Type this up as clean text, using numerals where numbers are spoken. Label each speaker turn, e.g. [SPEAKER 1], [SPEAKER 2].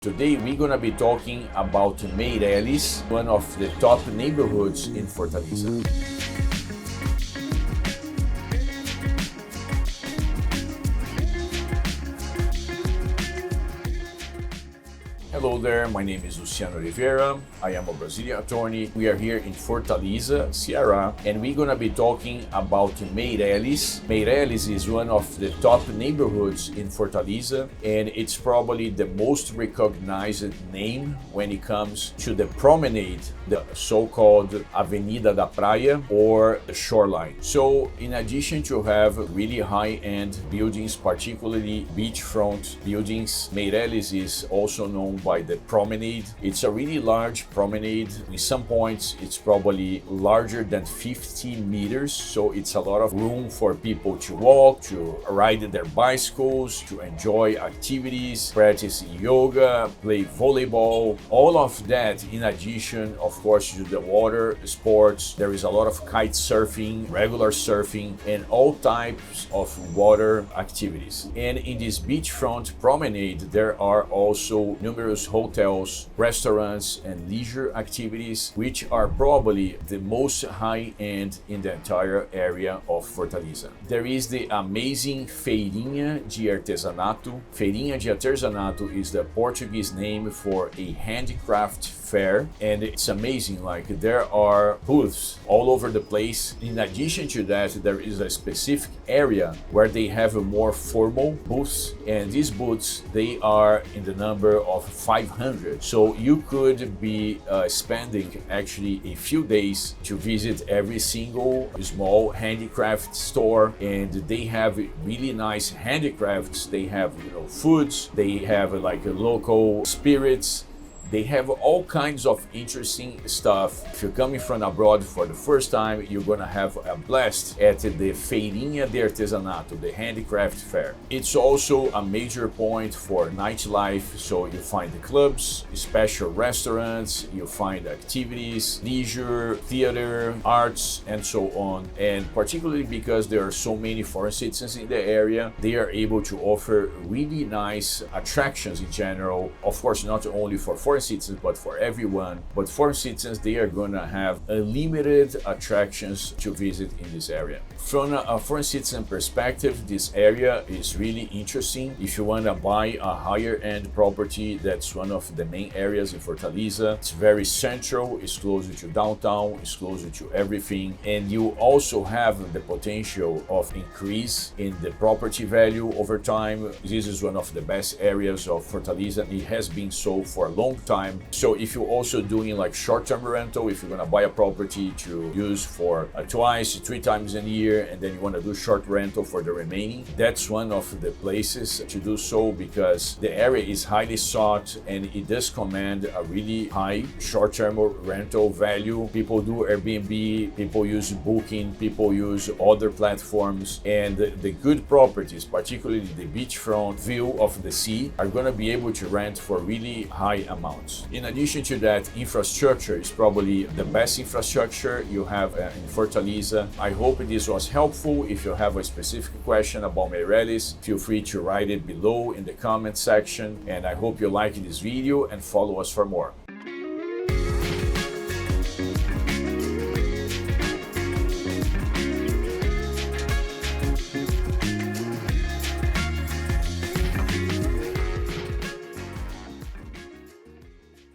[SPEAKER 1] Today we're gonna be talking about Meireles, one of the top neighborhoods in Fortaleza. Hello there, my name is Luciano Oliveira. I am a Brazilian attorney. We are here in Fortaleza, Ceará, and we're gonna be talking about Meireles. Meireles is one of the top neighborhoods in Fortaleza, and it's probably the most recognized name when it comes to the promenade, the so-called Avenida da Praia or the shoreline. So in addition to have really high-end buildings, particularly beachfront buildings, Meireles is also known by the promenade. It's a really large promenade. In some points, it's probably larger than 50 meters. So it's a lot of room for people to walk, to ride their bicycles, to enjoy activities, practice yoga, play volleyball, all of that in addition, of course, to the water sports. There is a lot of kite surfing, regular surfing, and all types of water activities. And in this beachfront promenade, there are also numerous hotels, restaurants, and leisure activities, which are probably the most high-end in the entire area of Fortaleza. There is the amazing Feirinha de Artesanato. Feirinha de Artesanato is the Portuguese name for a handicraft fair, and it's amazing. Like, there are booths all over the place. In addition to that, there is a specific area where they have a more formal booths, and these booths, they are in the number of 500. So you could be spending actually a few days to visit every single small handicraft store, and they have really nice handicrafts. They have, foods, they have like local spirits. They have all kinds of interesting stuff. If you're coming from abroad for the first time, you're gonna have a blast at the Feirinha de Artesanato, the handicraft fair. It's also a major point for nightlife, so you find the clubs, special restaurants, you find activities, leisure, theater, arts, and so on. And particularly because there are so many foreign citizens in the area, they are able to offer really nice attractions in general. Of course, not only for foreign citizens, but for everyone. But foreign citizens, they are gonna have unlimited attractions to visit in this area. From a foreign citizen perspective, this area is really interesting. If you wanna buy a higher end property, that's one of the main areas in Fortaleza. It's very central, it's closer to downtown, it's closer to everything. And you also have the potential of increase in the property value over time. This is one of the best areas of Fortaleza. It has been so for a long time. So if you're also doing like short-term rental, if you're gonna buy a property to use for twice, 3 times a year, and then you want to do short rental for the remaining, that's one of the places to do so, because the area is highly sought and it does command a really high short-term rental value. People do Airbnb, people use Booking, people use other platforms, and the good properties, particularly the beachfront view of the sea, are going to be able to rent for really high amounts. In addition to that, infrastructure is probably the best infrastructure you have in Fortaleza. I hope this was helpful. If you have a specific question about Meireles, feel free to write it below in the comment section, and I hope you like this video and follow us for more.